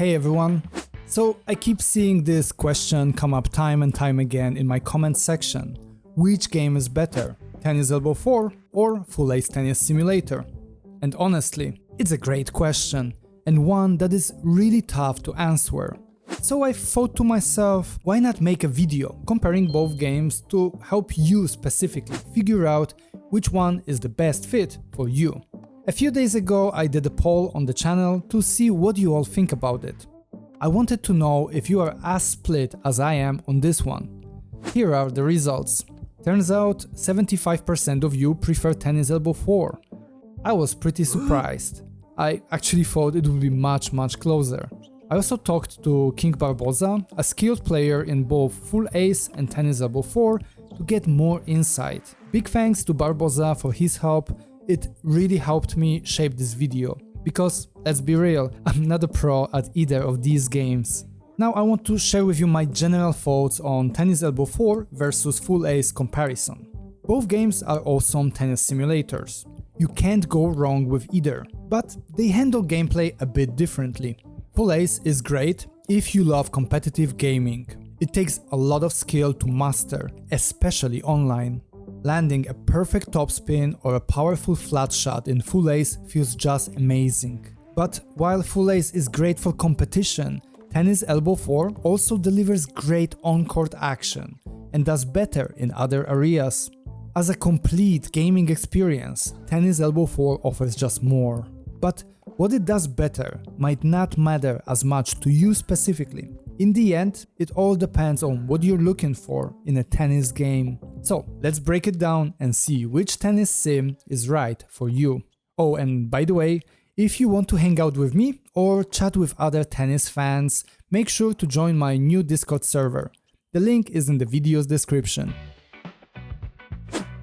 Hey everyone! So I keep seeing this question come up time and time again in my comment section. Which game is better, Tennis Elbow 4 or Full Ace Tennis Simulator? And honestly, it's a great question, and one that is really tough to answer. So I thought to myself, why not make a video comparing both games to help you specifically figure out which one is the best fit for you. A few days ago I did a poll on the channel to see what you all think about it. I wanted to know if you are as split as I am on this one. Here are the results. Turns out 75% of you prefer Tennis Elbow 4. I was pretty surprised. I actually thought it would be much closer. I also talked to King Barboza, a skilled player in both Full Ace and Tennis Elbow 4, to get more insight. Big thanks to Barboza for his help. It really helped me shape this video, because, let's be real, I'm not a pro at either of these games. Now I want to share with you my general thoughts on Tennis Elbow 4 versus Full Ace comparison. Both games are awesome tennis simulators. You can't go wrong with either, but they handle gameplay a bit differently. Full Ace is great if you love competitive gaming. It takes a lot of skill to master, especially online. Landing a perfect topspin or a powerful flat shot in Full Ace feels just amazing. But while Full Ace is great for competition, Tennis Elbow 4 also delivers great on-court action and does better in other areas. As a complete gaming experience, Tennis Elbow 4 offers just more. But what it does better might not matter as much to you specifically. In the end, it all depends on what you're looking for in a tennis game. So let's break it down and see which tennis sim is right for you. Oh, and by the way, if you want to hang out with me or chat with other tennis fans, make sure to join my new Discord server. The link is in the video's description.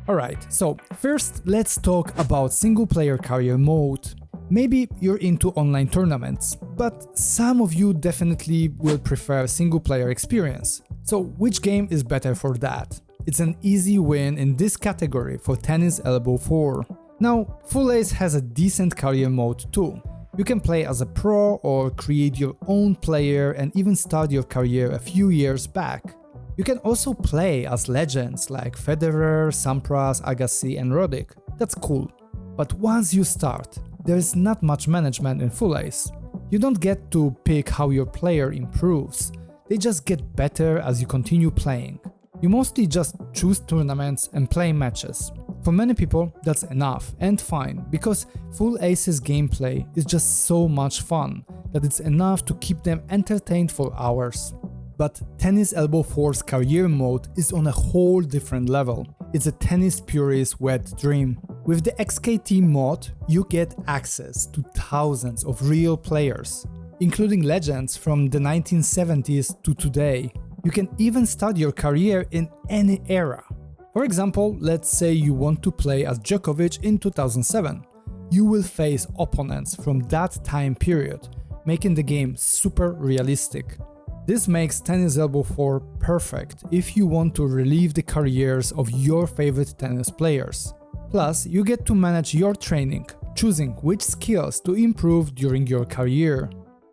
Alright, so first let's talk about single player career mode. Maybe you're into online tournaments, but some of you definitely will prefer single player experience. So which game is better for that? It's an easy win in this category for Tennis Elbow 4. Now, Full Ace has a decent career mode too. You can play as a pro or create your own player and even start your career a few years back. You can also play as legends like Federer, Sampras, Agassi and Roddick. That's cool. But once you start, there's not much management in Full Ace. You don't get to pick how your player improves. They just get better as you continue playing. You mostly just choose tournaments and play matches. For many people, that's enough and fine, because Full Ace's gameplay is just so much fun that it's enough to keep them entertained for hours. But Tennis Elbow 4's career mode is on a whole different level. It's a tennis purist's wet dream. With the XKT mod, you get access to thousands of real players, including legends from the 1970s to today. You can even start your career in any era. For example, let's say you want to play as Djokovic in 2007. You will face opponents from that time period, making the game super realistic. This makes Tennis Elbow 4 perfect if you want to relive the careers of your favorite tennis players. Plus, you get to manage your training, choosing which skills to improve during your career.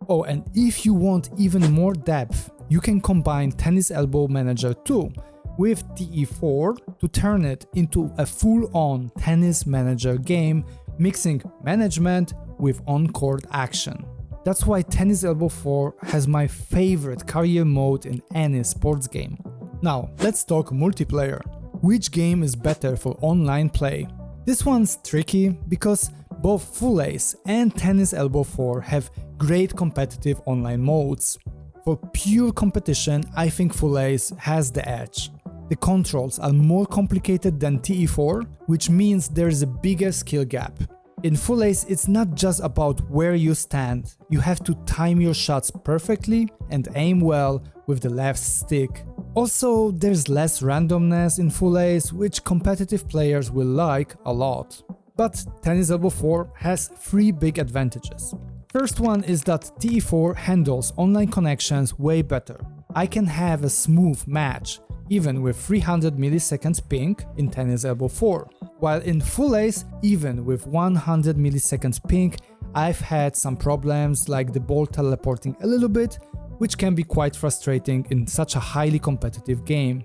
Oh, and if you want even more depth, you can combine Tennis Elbow Manager 2 with TE4 to turn it into a full-on tennis manager game, mixing management with on-court action. That's why Tennis Elbow 4 has my favorite career mode in any sports game. Now, let's talk multiplayer. Which game is better for online play? This one's tricky because both Full Ace and Tennis Elbow 4 have great competitive online modes. For pure competition, I think Full Ace has the edge. The controls are more complicated than TE4, which means there is a bigger skill gap. In Full Ace, it's not just about where you stand. You have to time your shots perfectly and aim well with the left stick. Also, there's less randomness in Full Ace, which competitive players will like a lot. But Tennis Elbow 4 has three big advantages. First one is that TE4 handles online connections way better. I can have a smooth match, even with 300 milliseconds ping in Tennis Elbow 4. While in Full Ace, even with 100 milliseconds ping, I've had some problems like the ball teleporting a little bit, which can be quite frustrating in such a highly competitive game.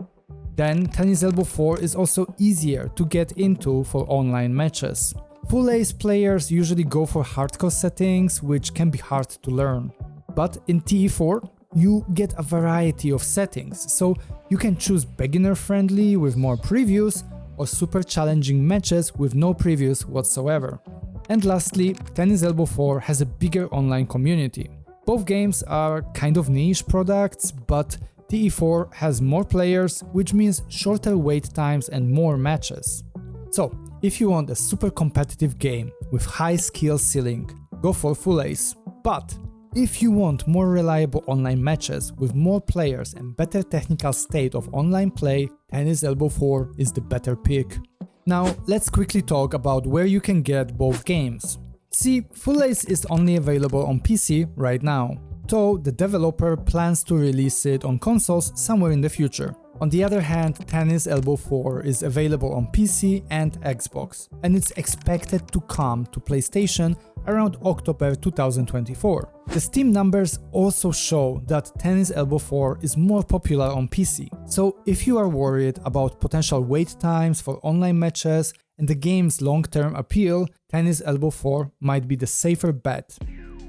Then Tennis Elbow 4 is also easier to get into for online matches. Full ace players usually go for hardcore settings, which can be hard to learn. But in TE4, you get a variety of settings, so you can choose beginner friendly with more previews or super challenging matches with no previews whatsoever. And lastly, Tennis Elbow 4 has a bigger online community. Both games are kind of niche products, but TE4 has more players, which means shorter wait times and more matches. So, if you want a super competitive game with high skill ceiling, go for Full Ace. But if you want more reliable online matches with more players and better technical state of online play, Tennis Elbow 4 is the better pick. Now, let's quickly talk about where you can get both games. See, Full Ace is only available on PC right now, though the developer plans to release it on consoles somewhere in the future. On the other hand, Tennis Elbow 4 is available on PC and Xbox, and it's expected to come to PlayStation around October 2024. The Steam numbers also show that Tennis Elbow 4 is more popular on PC, so if you are worried about potential wait times for online matches and the game's long-term appeal, Tennis Elbow 4 might be the safer bet.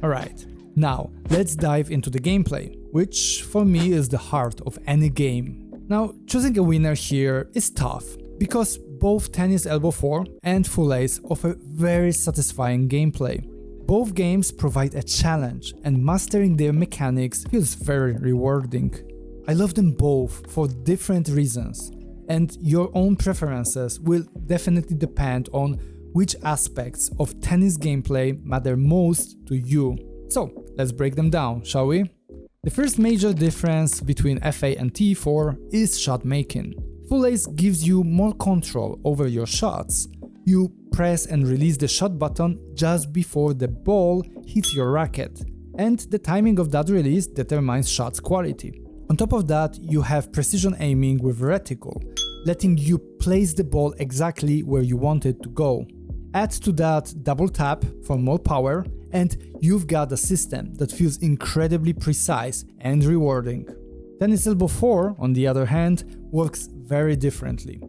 Alright, now let's dive into the gameplay, which for me is the heart of any game. Now, choosing a winner here is tough, because both Tennis Elbow 4 and Full Ace offer very satisfying gameplay. Both games provide a challenge, and mastering their mechanics feels very rewarding. I love them both for different reasons, and your own preferences will definitely depend on which aspects of tennis gameplay matter most to you. So, let's break them down, shall we? The first major difference between FA and TE4 is shot making. Full Ace gives you more control over your shots. You press and release the shot button just before the ball hits your racket, and the timing of that release determines shot's quality. On top of that, you have precision aiming with reticle, letting you place the ball exactly where you want it to go. Add to that double tap for more power, and you've got a system that feels incredibly precise and rewarding. Tennis Elbow 4, on the other hand, works very differently.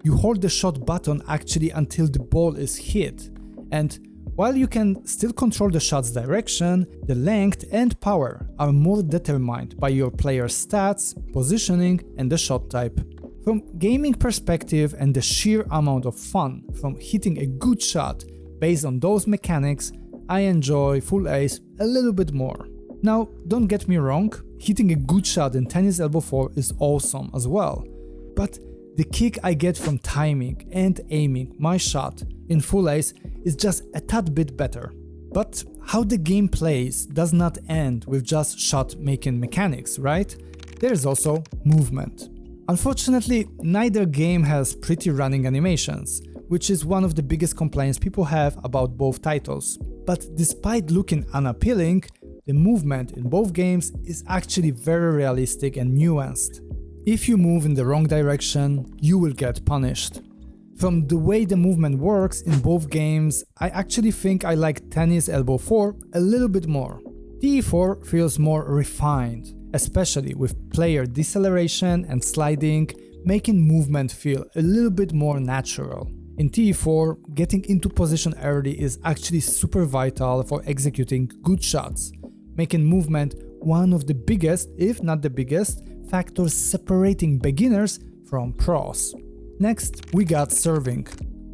You hold the shot button actually until the ball is hit, and while you can still control the shot's direction, the length and power are more determined by your player's stats, positioning, and the shot type. From gaming perspective and the sheer amount of fun from hitting a good shot based on those mechanics, I enjoy Full Ace a little bit more. Now, don't get me wrong, hitting a good shot in Tennis Elbow 4 is awesome as well, but the kick I get from timing and aiming my shot in Full Ace is just a tad bit better. But how the game plays does not end with just shot making mechanics, right? There's also movement. Unfortunately, neither game has pretty running animations, which is one of the biggest complaints people have about both titles. But despite looking unappealing, the movement in both games is actually very realistic and nuanced. If you move in the wrong direction, you will get punished. From the way the movement works in both games, I actually think I like Tennis Elbow 4 a little bit more. TE4 feels more refined, especially with player deceleration and sliding, making movement feel a little bit more natural. In TE4, getting into position early is actually super vital for executing good shots, making movement one of the biggest, if not the biggest, factors separating beginners from pros. Next, we got serving.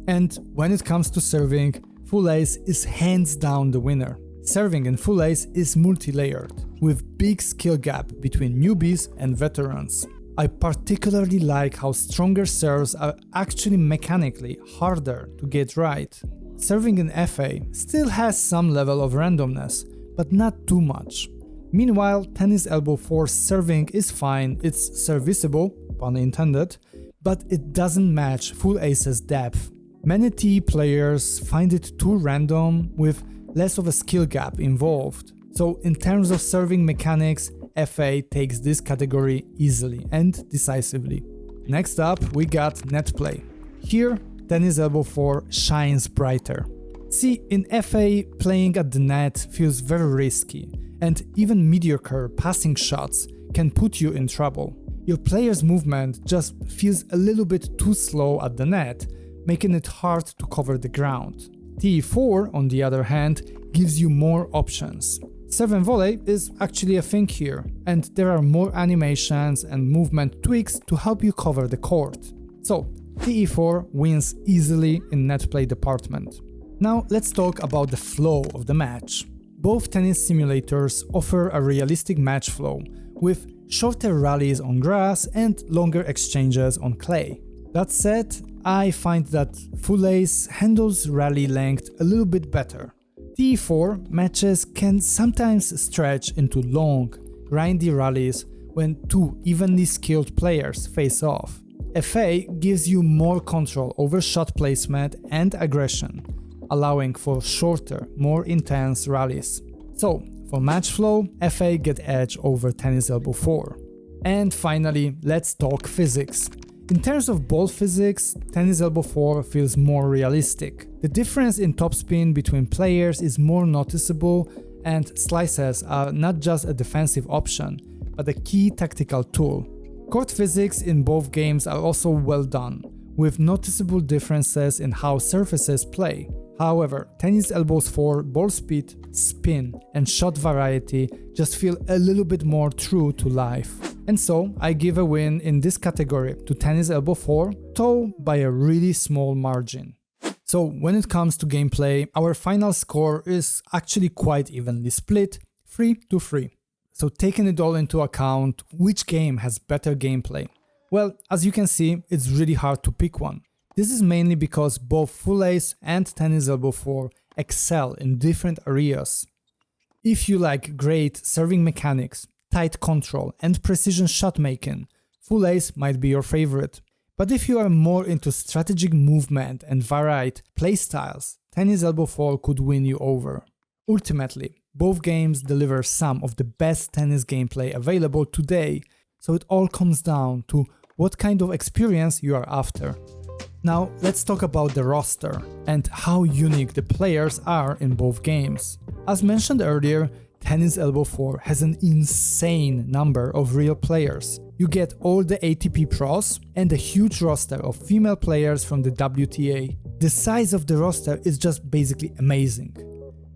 And when it comes to serving, Full Ace is hands down the winner. Serving in Full Ace is multi-layered, with big skill gap between newbies and veterans. I particularly like how stronger serves are actually mechanically harder to get right. Serving in FA still has some level of randomness, but not too much. Meanwhile, Tennis Elbow 4's serving is fine, it's serviceable, pun intended, but it doesn't match Full Ace's depth. Many TE players find it too random with less of a skill gap involved. So in terms of serving mechanics, FA takes this category easily and decisively. Next up, we got net play. Here, Tennis Elbow 4 shines brighter. See, in FA, playing at the net feels very risky, and even mediocre passing shots can put you in trouble. Your player's movement just feels a little bit too slow at the net, making it hard to cover the ground. TE4, on the other hand, gives you more options. Serve and volley is actually a thing here, and there are more animations and movement tweaks to help you cover the court. So, TE4 wins easily in net play department. Now let's talk about the flow of the match. Both tennis simulators offer a realistic match flow, with shorter rallies on grass and longer exchanges on clay. That said, I find that Full Ace handles rally length a little bit better. TE4 matches can sometimes stretch into long, grindy rallies when two evenly skilled players face off. FA gives you more control over shot placement and aggression, allowing for shorter, more intense rallies. So, for match flow, FA get edge over Tennis Elbow 4. And finally, let's talk physics. In terms of ball physics, Tennis Elbow 4 feels more realistic. The difference in topspin between players is more noticeable, and slices are not just a defensive option, but a key tactical tool. Court physics in both games are also well done, with noticeable differences in how surfaces play. However, Tennis Elbow 4 ball speed, spin, and shot variety just feel a little bit more true to life. And so, I give a win in this category to Tennis Elbow 4, though by a really small margin. So, when it comes to gameplay, our final score is actually quite evenly split, 3-3. So, taking it all into account, which game has better gameplay? Well, as you can see, it's really hard to pick one. This is mainly because both Full Ace and Tennis Elbow 4 excel in different areas. If you like great serving mechanics, tight control, and precision shot making, Full Ace might be your favorite. But if you are more into strategic movement and varied playstyles, Tennis Elbow 4 could win you over. Ultimately, both games deliver some of the best tennis gameplay available today, so it all comes down to what kind of experience you are after. Now let's talk about the roster and how unique the players are in both games. As mentioned earlier, Tennis Elbow 4 has an insane number of real players. You get all the ATP pros and a huge roster of female players from the WTA. The size of the roster is just basically amazing.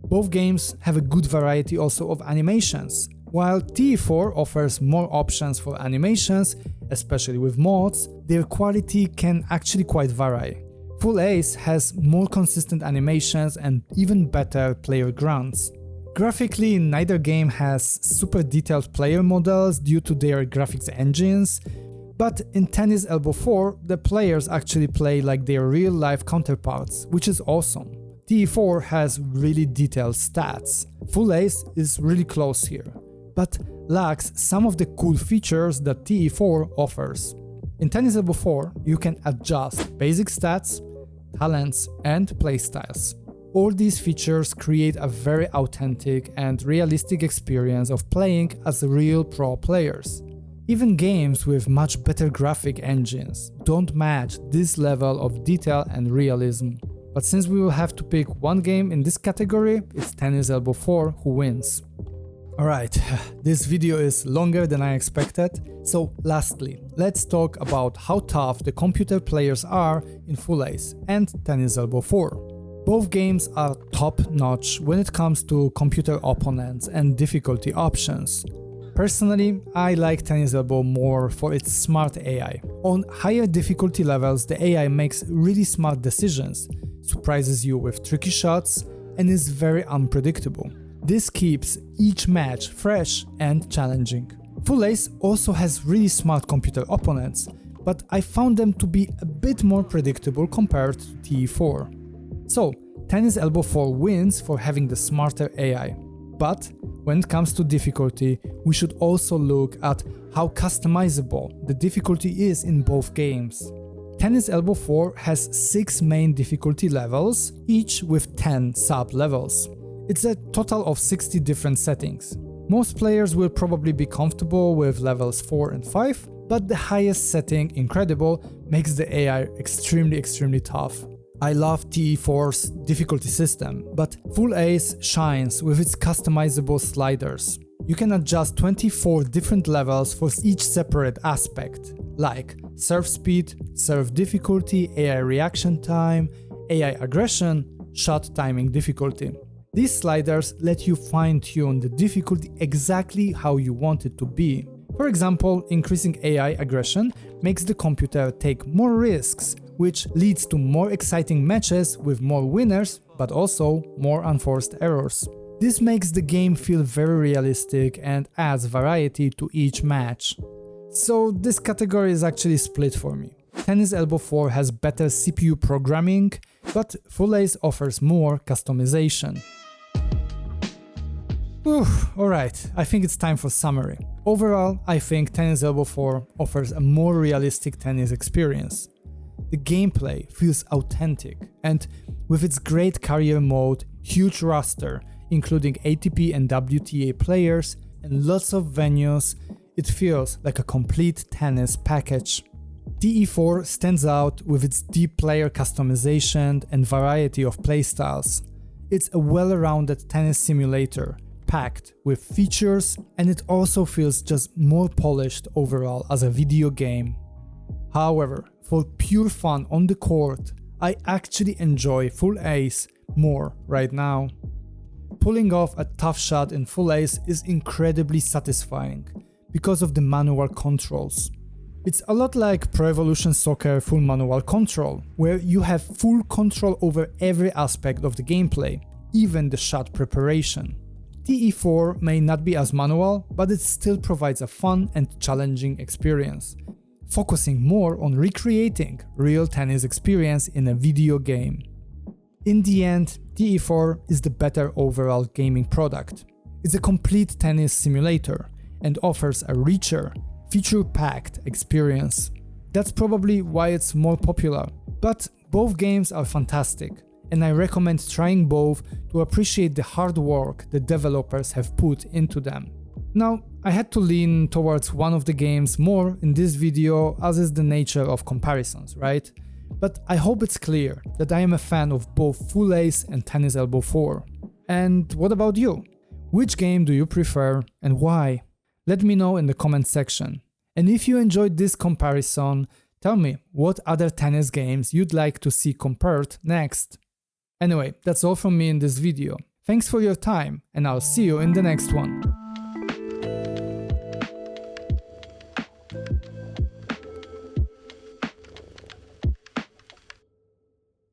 Both games have a good variety also of animations. While TE4 offers more options for animations, especially with mods, their quality can actually quite vary. Full Ace has more consistent animations and even better player grunts. Graphically, neither game has super detailed player models due to their graphics engines, but in Tennis Elbow 4, the players actually play like their real-life counterparts, which is awesome. TE4 has really detailed stats. Full Ace is really close here, but lacks some of the cool features that TE4 offers. In Tennis Elbow 4, you can adjust basic stats, talents, and playstyles. All these features create a very authentic and realistic experience of playing as real pro players. Even games with much better graphic engines don't match this level of detail and realism. But since we will have to pick one game in this category, it's Tennis Elbow 4 who wins. Alright, this video is longer than I expected, so lastly, let's talk about how tough the computer players are in Full Ace and Tennis Elbow 4. Both games are top-notch when it comes to computer opponents and difficulty options. Personally, I like Tennis Elbow more for its smart AI. On higher difficulty levels, the AI makes really smart decisions, surprises you with tricky shots, and is very unpredictable. This keeps each match fresh and challenging. Full Ace also has really smart computer opponents, but I found them to be a bit more predictable compared to TE4. So, Tennis Elbow 4 wins for having the smarter AI. But when it comes to difficulty, we should also look at how customizable the difficulty is in both games. Tennis Elbow 4 has 6 main difficulty levels, each with 10 sub-levels. It's a total of 60 different settings. Most players will probably be comfortable with levels 4 and 5, but the highest setting, Incredible, makes the AI extremely tough. I love TE4's difficulty system, but Full Ace shines with its customizable sliders. You can adjust 24 different levels for each separate aspect, like serve speed, serve difficulty, AI reaction time, AI aggression, shot timing difficulty. These sliders let you fine-tune the difficulty exactly how you want it to be. For example, increasing AI aggression makes the computer take more risks, which leads to more exciting matches with more winners, but also more unforced errors. This makes the game feel very realistic and adds variety to each match. So this category is actually split for me. Tennis Elbow 4 has better CPU programming, but Full Ace offers more customization. Alright, I think it's time for summary. Overall, I think Tennis Elbow 4 offers a more realistic tennis experience. The gameplay feels authentic, and with its great career mode, huge roster, including ATP and WTA players, and lots of venues, it feels like a complete tennis package. TE4 stands out with its deep player customization and variety of playstyles. It's a well-rounded tennis simulator, packed with features, and it also feels just more polished overall as a video game. However, for pure fun on the court, I actually enjoy Full Ace more right now. Pulling off a tough shot in Full Ace is incredibly satisfying because of the manual controls. It's a lot like Pro Evolution Soccer full manual control, where you have full control over every aspect of the gameplay, even the shot preparation. TE4 may not be as manual, but it still provides a fun and challenging experience, focusing more on recreating real tennis experience in a video game. In the end, TE4 is the better overall gaming product. It's a complete tennis simulator and offers a richer, feature-packed experience. That's probably why it's more popular, but both games are fantastic, and I recommend trying both to appreciate the hard work the developers have put into them. Now, I had to lean towards one of the games more in this video, as is the nature of comparisons, right? But I hope it's clear that I am a fan of both Full Ace and Tennis Elbow 4. And what about you? Which game do you prefer and why? Let me know in the comment section. And if you enjoyed this comparison, tell me what other tennis games you'd like to see compared next. Anyway, that's all from me in this video. Thanks for your time, and I'll see you in the next one.